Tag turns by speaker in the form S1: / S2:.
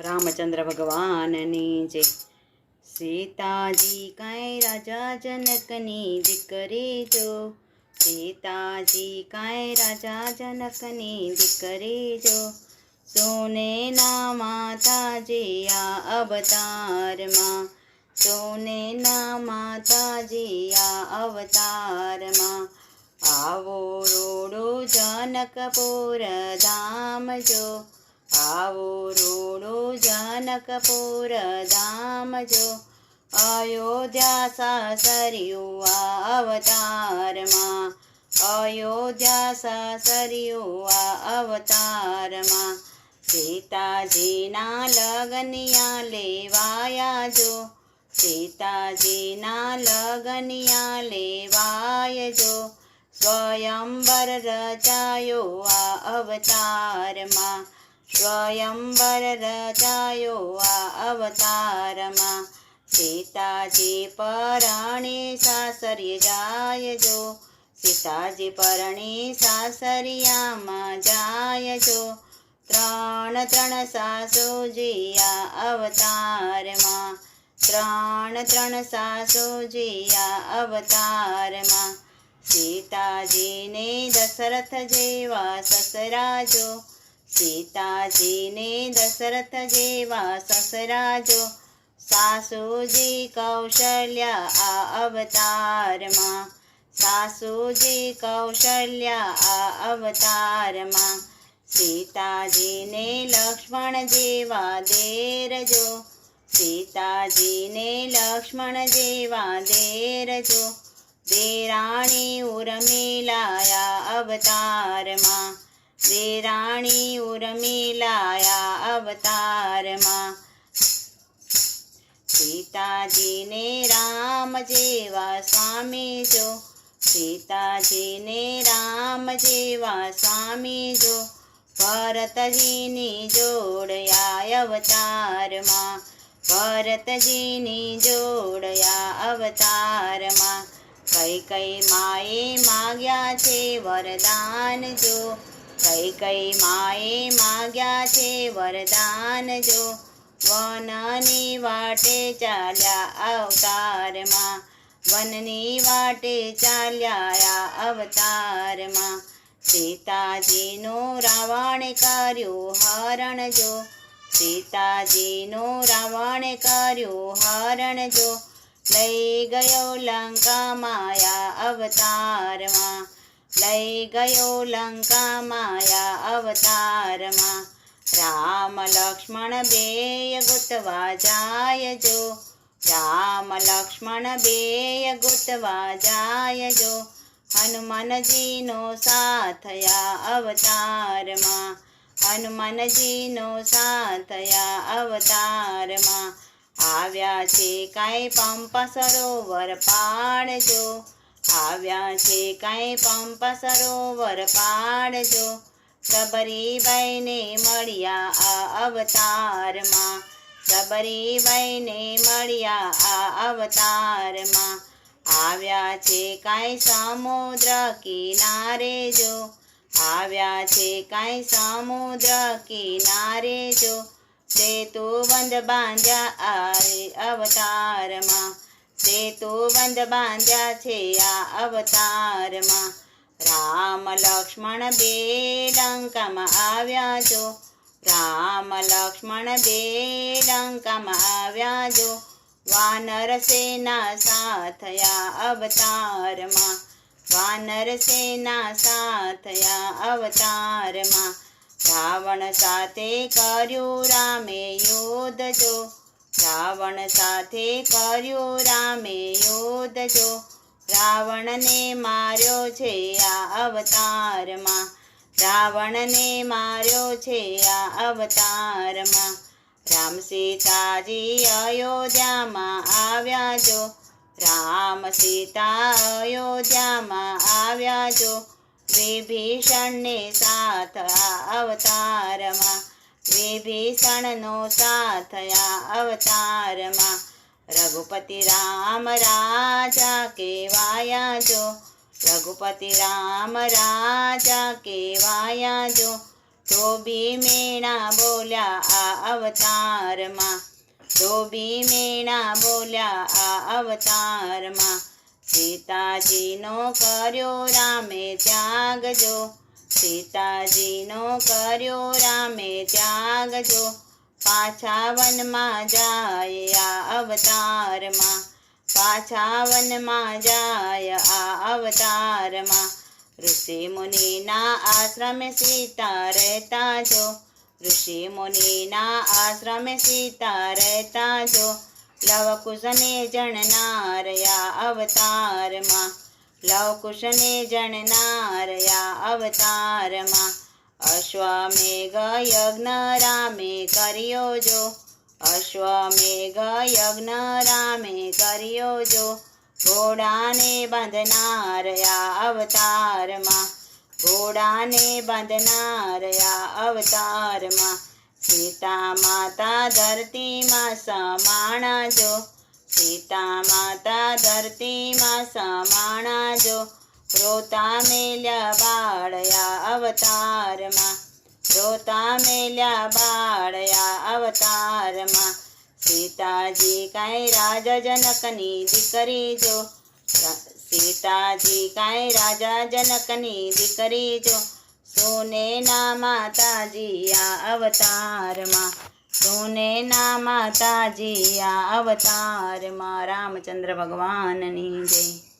S1: रामचंद्र भगवाननी जय। सीताजी कांई राजा जनकनी दीकरी जो, सीताजी कांई राजा जनकनी दीकरी जो, सोने ना माताजी आ अवतार मां, सोने ना माताजी आ अवतार मां। आवो रोडो जनकपुर धाम जो, आवो रोडो जनकपुर धाम जो, अयोध्या सासरियो आ अवतार मां, अयोध्या सासरियो आ अवतार मां। सीताजी ना लगनिया लेवाया जो, सीताजी ना लगनिया लेवाय जो, स्वयंवर रचायो आ अवतार मां, स्वयंवर रचायो आ अवतार मां। सीताजी परणे सासरिये जाय जो, सीताजी परणे सासरिया मां जाय जो, त्रण त्रण सासूजी आ अवतार मां, त्रण त्रण सासूजी आ अवतार मां। सीताजी ने दशरथ जेवा ससरा जो, सीताजी ने दशरथ जेवा ससरा जो, सासूजी कौशल्या आ अवतार मां, सासूजी कौशल्या आ अवतार मां। सीताजी ने लक्ष्मण जेवा देर जो, सीताजी ने लक्ष्मण जेवा देर जो, देराणी उर्मिला आ अवतार मां, देराणी उर्मिला आ अवतार मां। सीताजी ने राम जेवा स्वामी जो, सीताजी ने राम जेवा स्वामी जो, भरतजीनी जोड़या अवतार मां, भरतजीनी जोड़या अवतार मां। कई कई माए माग्या छे वरदान जो, कई कई माए माग्या छे वरदान जो, वननी वाटे चाल्या अवतार मां, वननी वाटे चाल्या अवतार मां। सीताजीनो रावणे कर्यो हरण जो, सीताजीनो रावणे कर्यो हरण जो, लई गयो लंका माया अवतार मां, लई गयो लंका माया अवतार मां। राम लक्ष्मण बेय गुतवा जाय जो, राम लक्ष्मण बेय गुतवा जाय जो, हनुमानजी नो साथ या अवतार मां, हनुमानजी नो साथ या अवतार मां। આવ્યા છે કાંઈ પંપા સરોવર પાડજો, આવ્યા છે કાંઈ પંપા સરોવર પાડજો, સબરીબાઈને મળ્યા આ અવતારમાં, સબરીબાઈને મળ્યા આ અવતારમાં। આવ્યા છે કાંઈ સમુદ્ર કિનારે જો, આવ્યા છે કાંઈ સમુદ્ર કિનારે જો, सेतु बंद बांध्या आरे अवतार मां, सेतु बंद बांध्या छे आ अवतार मां। राम लक्ष्मण बे लंका मां आव्या जो, राम लक्ष्मण बे लंका मां आव्या जो, वानर सेना साथ या अवतार मां, वानर सेना साथ या अवतार मां। रावण साथे कर्यो रामे युद्ध जो, रावण साथे कर्यो रामे युद्ध जो, रावण ने मार्यो छे आ अवतार मां, रावण ने मार्यो छे आ अवतार मां। राम सीताजी अयोध्या मां आव्या जो, राम सीता अयोध्या मां आव्या जो, विभीषण ने साथ आ अवतार मां, विभीषण नो साथ आ अवतार मां। रघुपति राम राजा केवाया जो, रघुपति राम राजा केवाया जो, ધોબી મેણા બોલ્યા આ અવતારમાં, ધોબી મેણા બોલ્યા આ અવતારમાં, સીતાજીનો કર્યો રામે ત્યાગ જો, સીતાજીનો કર્યો રામે ત્યાગ જો, પાછા વનમાં જાય આ અવતારમાં, પાછા વનમાં જાય આ અવતારમાં, ઋષિ મુનિના આશ્રમે સીતા રહેતા જો, ઋષિ મુનિના આશ્રમે સીતા રહેતા જો, લવકુશને જણનાર આ અવતારમાં, લવકુશને જણનાર આ અવતારમાં, અશ્વમેઘ યજ્ઞ રામે કર્યો જો, અશ્વમેઘ યજ્ઞ રામે કર્યો જો, ઘોડાને બાંધનાર આ અવતારમાં, ઘોડાને બાંધનાર આ અવતારમાં, સીતા માતા ધરતીમાં સમાણા જો, સીતા માતા ધરતીમાં સમાણા જો, રોતા મેલ્યા બાળ આ અવતારમાં, રોતા મેલ્યા બાળ આ અવતારમાં, સીતાજી કાંઈ રાજા જનકની દીકરી જો, સીતાજી કાંઈ રાજા જનકની દીકરી જો, સુનેના માતાજી આ અવતારમાં, સુનેના માતાજી આ અવતારમાં. રામચંદ્ર ભગવાનની જય.